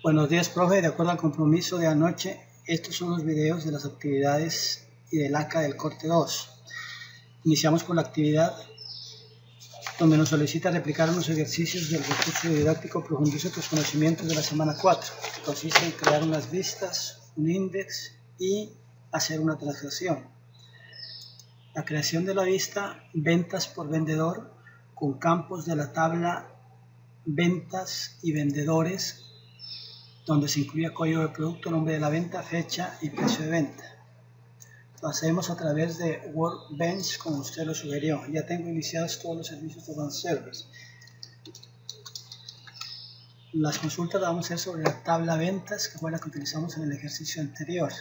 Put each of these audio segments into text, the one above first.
Buenos días, profe. De acuerdo al compromiso de anoche, estos son los videos de las actividades y del ACA del corte 2. Iniciamos con la actividad donde nos solicita replicar unos ejercicios del recurso didáctico Profundiza tus conocimientos de la semana 4, que consiste en crear unas vistas, un índice y hacer una transacción. La creación de la vista ventas por vendedor con campos de la tabla ventas y vendedores, donde se incluye código de producto, nombre de la venta, fecha y precio de venta. Lo hacemos a través de Workbench, como usted lo sugirió. Ya tengo iniciados todos los servicios de Advanced Servers. Las consultas las vamos a hacer sobre la tabla ventas, que fue la que utilizamos en el ejercicio anterior.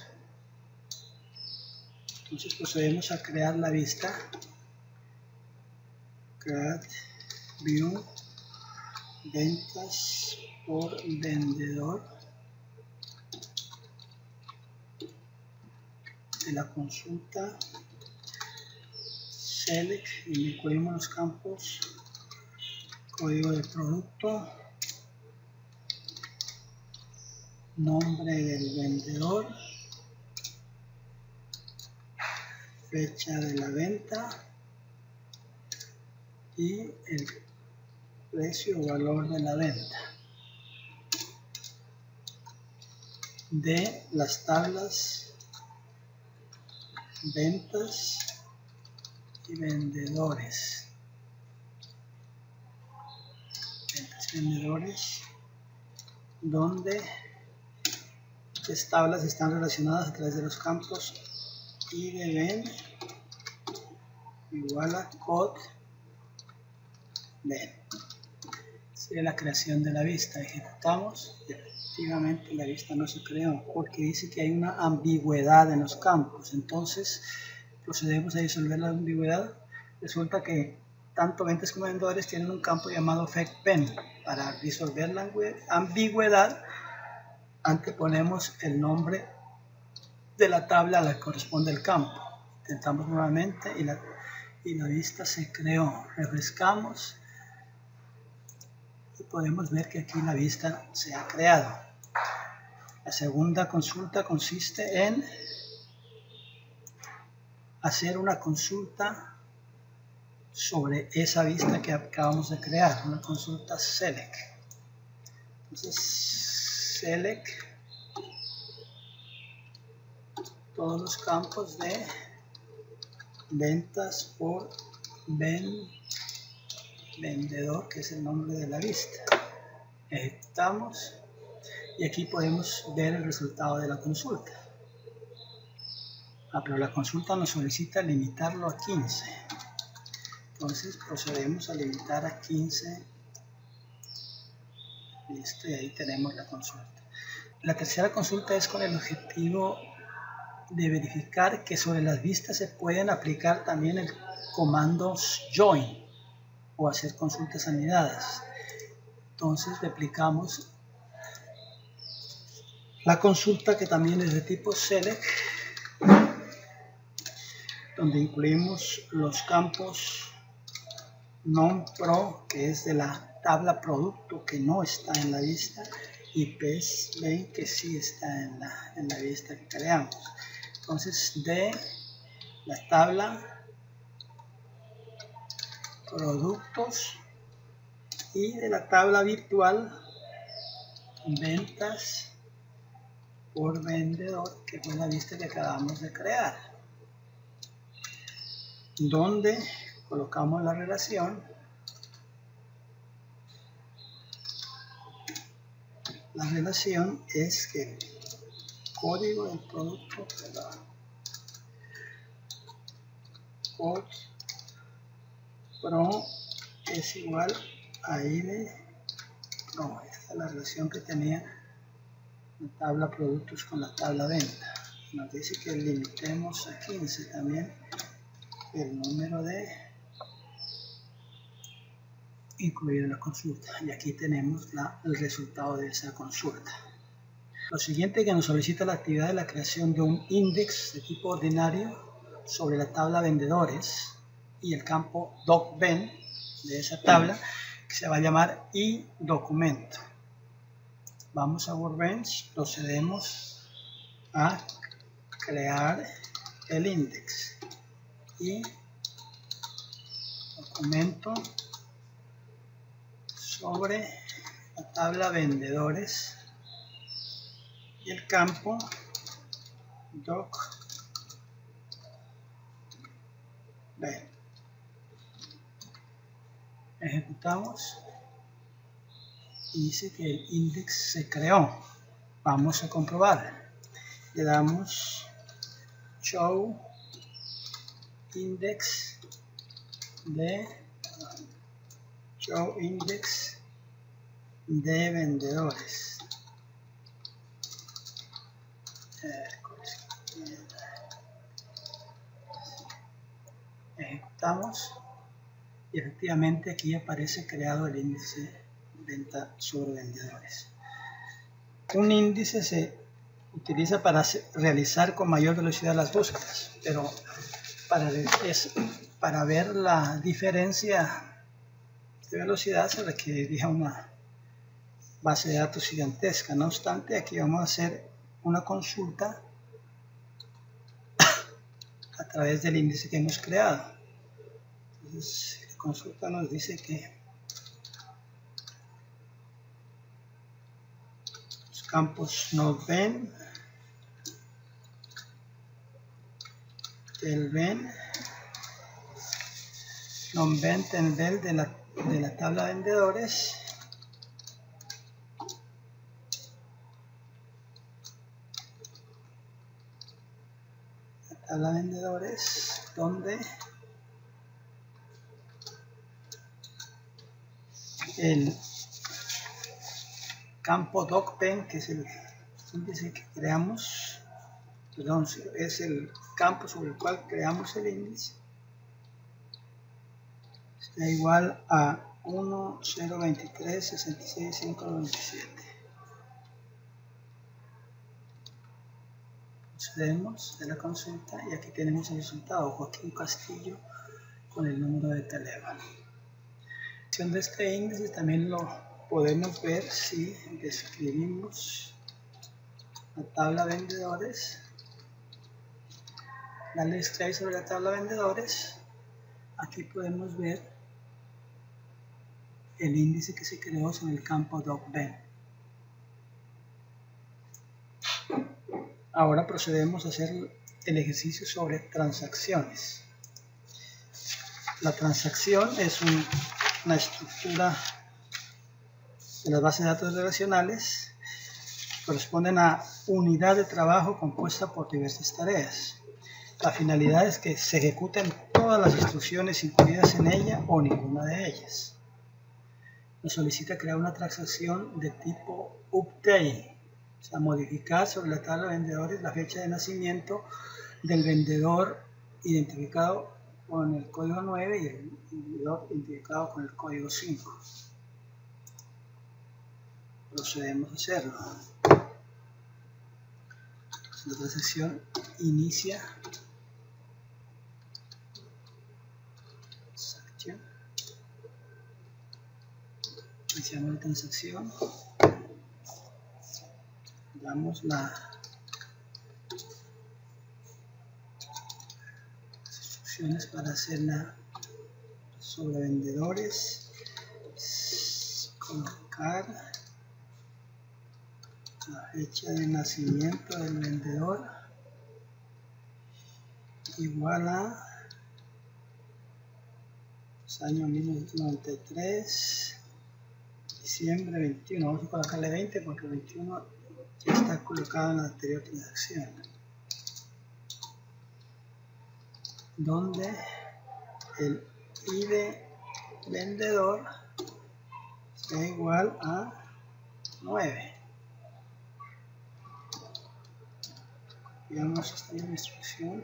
Entonces procedemos a crear la vista. Create View ventas por vendedor de la consulta Select, y incluimos los campos código de producto, nombre del vendedor, fecha de la venta y el precio o valor de la venta de las tablas ventas y vendedores. Ventas y vendedores, donde estas tablas están relacionadas a través de los campos IDVEN igual a code VEN. Sería la creación de la vista. Ejecutamos y efectivamente la vista no se creó porque dice que hay una ambigüedad en los campos. Entonces procedemos a disolver la ambigüedad. Resulta que tanto ventas como vendedores tienen un campo llamado FECVEN. Para disolver la ambigüedad anteponemos el nombre de la tabla a la que corresponde el campo. Intentamos nuevamente y la vista se creó. Refrescamos y podemos ver que aquí la vista se ha creado. La segunda consulta consiste en hacer una consulta sobre esa vista que acabamos de crear, una consulta Select. Entonces, Select todos los campos de ventas por vendedor, que es el nombre de la vista. Ejecutamos y aquí podemos ver el resultado de la consulta. Pero la consulta nos solicita limitarlo a 15. Entonces procedemos a limitar a 15. Listo, y ahí tenemos la consulta. La tercera consulta es con el objetivo de verificar que sobre las vistas se pueden aplicar también el comando join o hacer consultas anidadas. Entonces replicamos la consulta, que también es de tipo select, donde incluimos los campos non-pro, que es de la tabla producto que no está en la vista, y PES que sí está en la vista que creamos. Entonces de la tabla productos y de la tabla virtual ventas por vendedor, que fue la vista que acabamos de crear, donde colocamos la relación. La relación es que el código del producto, code pro es igual a ID pro. Esta es la relación que tenía la tabla productos con la tabla venta. Nos dice que limitemos a 15 también el número de incluir en la consulta, y aquí tenemos el resultado de esa consulta. Lo siguiente que nos solicita la actividad es la creación de un index de tipo ordinario sobre la tabla vendedores y el campo docven de esa tabla, que se va a llamar iDocumento. Vamos a Workbench, procedemos a crear el index y documento sobre la tabla vendedores y el campo doc ven. Ejecutamos y dice que el index se creó. Vamos a comprobar. Le damos show index de vendedores. Ejecutamos y efectivamente aquí aparece creado el índice venta sobre vendedores. Un índice se utiliza para realizar con mayor velocidad las búsquedas, pero para ver la diferencia de velocidad se requeriría una base de datos gigantesca. No obstante, aquí vamos a hacer una consulta a través del índice que hemos creado. Entonces, la consulta nos dice que los campos no ven, el ven, non ven del de la tabla de vendedores, donde el campo docpen, que es el índice que creamos, perdón, es el campo sobre el cual creamos el índice, será igual a 1.023.66.597. Procedemos de la consulta y aquí tenemos el resultado, Joaquín Castillo, con el número de teléfono. De este índice también lo podemos ver si describimos la tabla vendedores, darle strike sobre la tabla vendedores. Aquí podemos ver el índice que se creó sobre el campo docben. Ahora procedemos a hacer el ejercicio sobre transacciones. La transacción es una estructura de las bases de datos relacionales. Corresponden a unidad de trabajo compuesta por diversas tareas. La finalidad es que se ejecuten todas las instrucciones incluidas en ella o ninguna de ellas. Nos solicita crear una transacción de tipo update, o sea, modificar sobre la tabla de vendedores la fecha de nacimiento del vendedor identificado con el código 9 y el vendedor identificado con el código 5. Procedemos a hacerlo. La transacción inicia. Iniciamos la transacción. Damos las instrucciones para hacerla sobre vendedores. Colocar la fecha de nacimiento del vendedor igual a año 1993, diciembre 21. Vamos a colocarle 20 porque el 21 ya está colocado en la anterior transacción, donde el ID vendedor sea igual a 9. Copiamos esta misma instrucción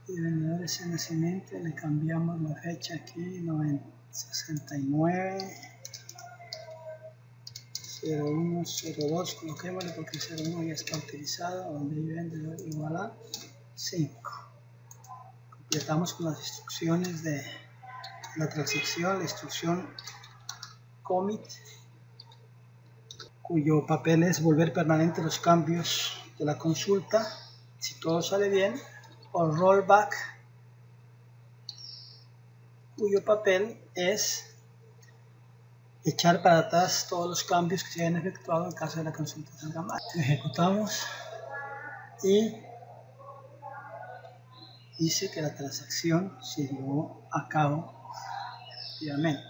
y vendedores de nacimiento, le cambiamos la fecha aquí, 69 0102, coloquémosle porque el 01 ya está utilizado, donde hay vendedor igual a 5. Completamos con las instrucciones de la transacción, la instrucción commit cuyo papel es volver permanente los cambios de la consulta, si todo sale bien, o rollback, cuyo papel es echar para atrás todos los cambios que se hayan efectuado en caso de la consulta salga mal. Ejecutamos y dice que la transacción se llevó a cabo efectivamente.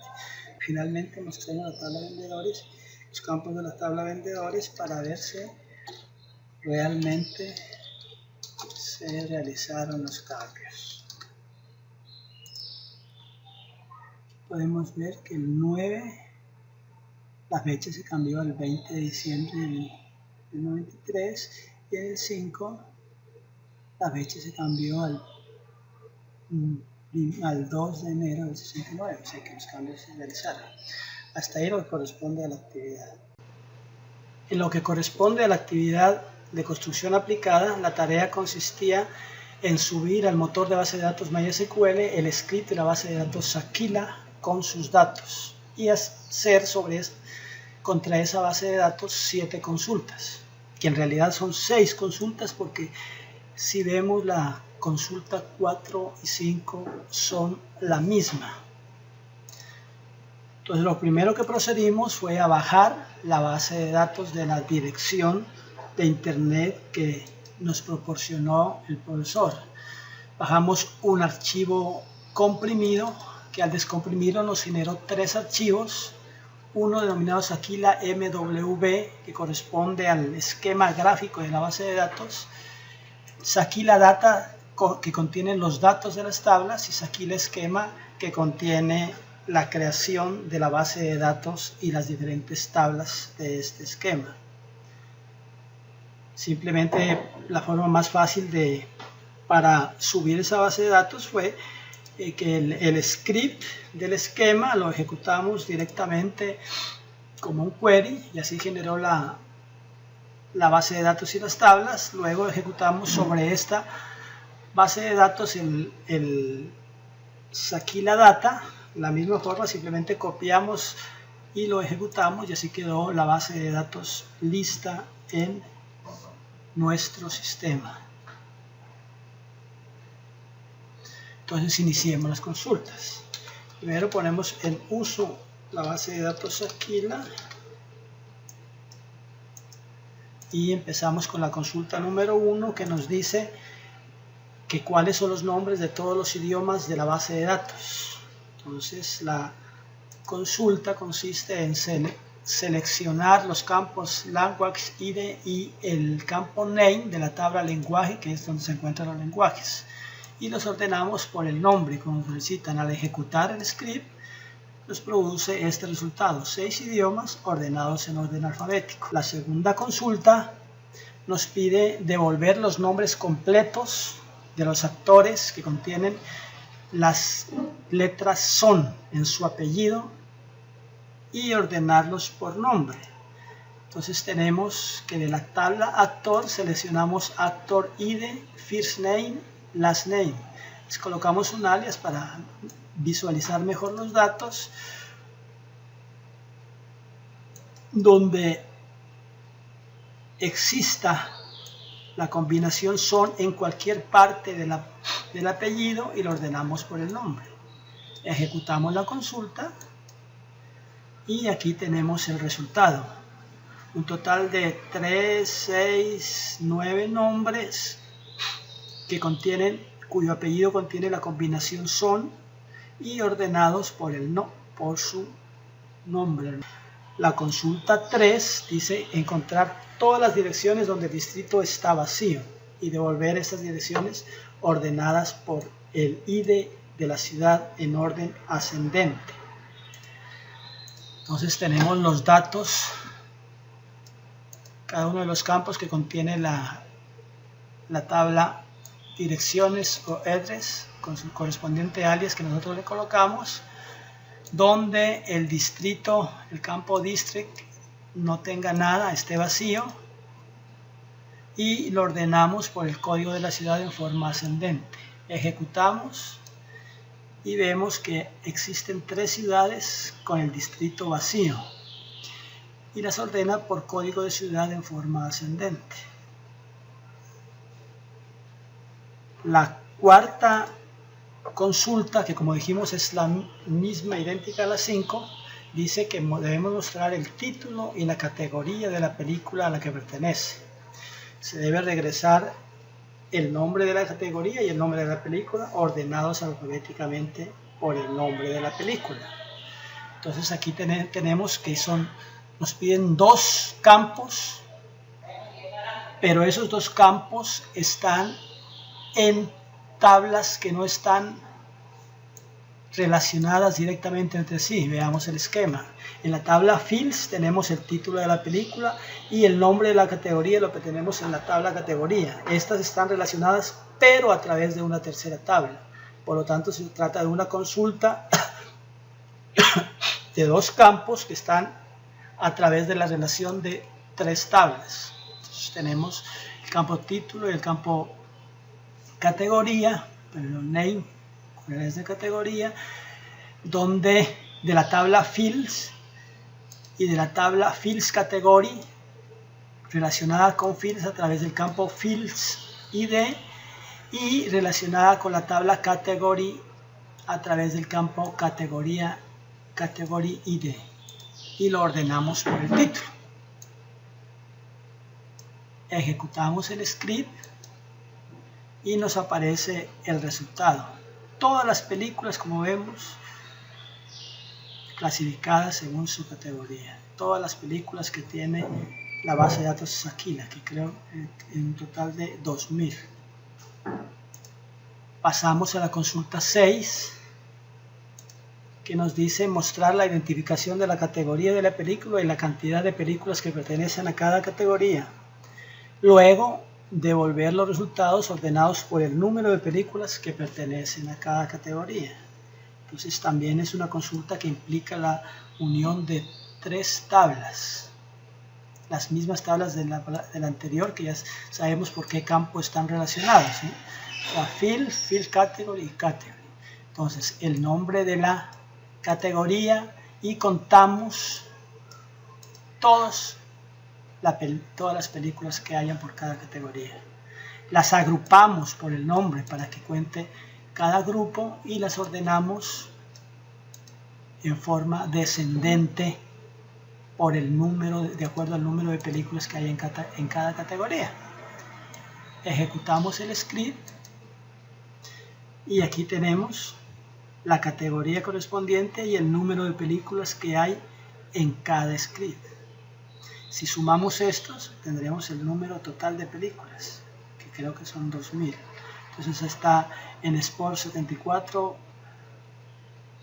Finalmente mostramos la tabla de vendedores, los campos de la tabla de vendedores, para ver si realmente se realizaron los cambios. Podemos ver que el 9, la fecha se cambió al 20 de diciembre del 93, y en el 5 la fecha se cambió al 2 de enero del 69, o sea que los cambios se realizaron. Hasta ahí lo que corresponde a la actividad. En lo que corresponde a la actividad de construcción aplicada, la tarea consistía en subir al motor de base de datos MySQL el script de la base de datos Aquila con sus datos y hacer contra esa base de datos 7 consultas, que en realidad son 6 consultas, porque si vemos la consulta 4 y 5 son la misma. Entonces lo primero que procedimos fue a bajar la base de datos de la dirección de internet que nos proporcionó el profesor. Bajamos un archivo comprimido que al descomprimirlo nos generó 3 archivos, uno denominado Aquila MW, que corresponde al esquema gráfico de la base de datos, Aquila Data, que contiene los datos de las tablas, y Aquila Esquema, que contiene la creación de la base de datos y las diferentes tablas de este esquema. Simplemente la forma más fácil para subir esa base de datos fue que el script del esquema lo ejecutamos directamente como un query, y así generó la base de datos y las tablas. Luego ejecutamos sobre esta base de datos el Aquila Data, de la misma forma, simplemente copiamos y lo ejecutamos, y así quedó la base de datos lista en nuestro sistema. Entonces iniciemos las consultas. Primero ponemos en uso la base de datos Aquila y empezamos con la consulta número 1, que nos dice que cuáles son los nombres de todos los idiomas de la base de datos. Entonces la consulta consiste en seleccionar los campos Language ID y el campo Name de la tabla lenguaje, que es donde se encuentran los lenguajes, y los ordenamos por el nombre como solicitan. Al ejecutar el script nos produce este resultado: 6 idiomas ordenados en orden alfabético. La segunda consulta nos pide devolver los nombres completos de los actores que contienen las letras SON en su apellido y ordenarlos por nombre. Entonces tenemos que de la tabla actor seleccionamos actor ID, first name, last name. Les colocamos un alias para visualizar mejor los datos, donde exista la combinación son en cualquier parte del apellido, y lo ordenamos por el nombre. Ejecutamos la consulta y aquí tenemos el resultado: un total de 3, 6, 9 nombres cuyo apellido contiene la combinación son, y ordenados por su nombre. La consulta 3 dice encontrar todas las direcciones donde el distrito está vacío y devolver estas direcciones ordenadas por el ID de la ciudad en orden ascendente. Entonces tenemos los datos, cada uno de los campos que contiene la tabla direcciones o address con su correspondiente alias que nosotros le colocamos, donde el distrito, el campo district, no tenga nada, esté vacío, y lo ordenamos por el código de la ciudad en forma ascendente. Ejecutamos y vemos que existen 3 ciudades con el distrito vacío. y las ordena por código de ciudad en forma ascendente. La cuarta consulta, que como dijimos es la misma, idéntica a las 5, dice que debemos mostrar el título y la categoría de la película a la que pertenece. Se debe regresar el nombre de la categoría y el nombre de la película ordenados alfabéticamente por el nombre de la película. Entonces aquí tenemos que nos piden 2 campos, pero esos 2 campos están en tablas que no están relacionadas directamente entre sí. Veamos el esquema. En la tabla Fields tenemos el título de la película y el nombre de la categoría, lo que tenemos en la tabla categoría. Estas están relacionadas pero a través de una tercera tabla. Por lo tanto, se trata de una consulta de 2 campos que están a través de la relación de 3 tablas. Entonces tenemos el campo título y el campo categoría, name, es de categoría, donde de la tabla Fields y de la tabla Fields Category relacionada con Fields a través del campo Fields ID y relacionada con la tabla Category a través del campo categoría Category ID, y lo ordenamos por el título. Ejecutamos el script y nos aparece el resultado. Todas las películas, como vemos, clasificadas según su categoría. Todas las películas que tiene la base de datos aquí, la que creo en un total de 2000. Pasamos a la consulta 6, que nos dice mostrar la identificación de la categoría de la película y la cantidad de películas que pertenecen a cada categoría. Luego, devolver los resultados ordenados por el número de películas que pertenecen a cada categoría. Entonces también es una consulta que implica la unión de 3 tablas, las mismas tablas de la anterior, que ya sabemos por qué campo están relacionados, ¿sí? O sea, Field Category y Category. Entonces el nombre de la categoría y contamos todas las películas que hayan por cada categoría. Las agrupamos por el nombre para que cuente cada grupo y las ordenamos en forma descendente por el número, de acuerdo al número de películas que hay en cada categoría. Ejecutamos el script y aquí tenemos la categoría correspondiente y el número de películas que hay en cada script. Si sumamos estos, tendremos el número total de películas, que creo que son 2000. Entonces está en Sport 74,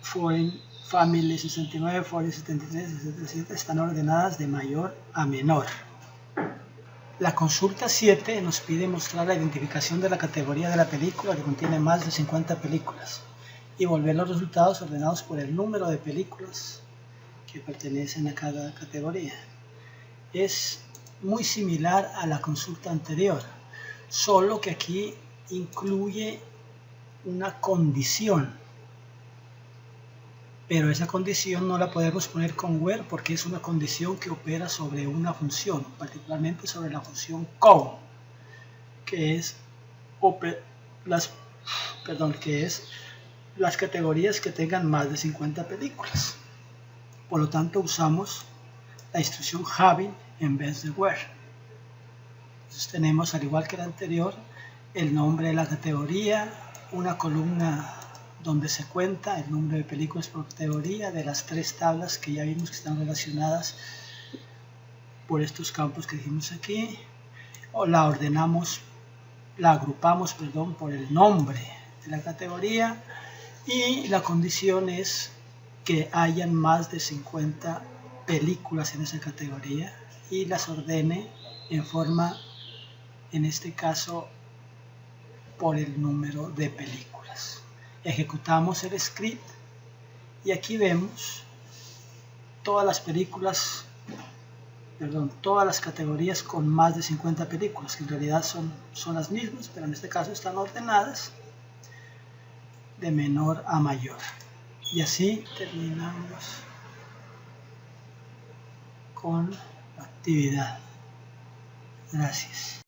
Foreign Family 69, Foreign 73, 77, están ordenadas de mayor a menor. La consulta 7 nos pide mostrar la identificación de la categoría de la película que contiene más de 50 películas y volver los resultados ordenados por el número de películas que pertenecen a cada categoría. Es muy similar a la consulta anterior, solo que aquí incluye una condición, pero esa condición no la podemos poner con where porque es una condición que opera sobre una función, particularmente sobre la función count, que es las categorías que tengan más de 50 películas. Por lo tanto usamos la instrucción having en vez de where. Entonces tenemos, al igual que la anterior, el nombre de la categoría, una columna donde se cuenta el número de películas por categoría de las 3 tablas que ya vimos que están relacionadas por estos campos que dijimos aquí, o la agrupamos por el nombre de la categoría, y la condición es que hayan más de 50 películas en esa categoría y las ordene en forma, en este caso, por el número de películas. Ejecutamos el script y aquí vemos todas las películas, todas las categorías con más de 50 películas, que en realidad son las mismas, pero en este caso están ordenadas de menor a mayor. Y así terminamos con actividad. Gracias.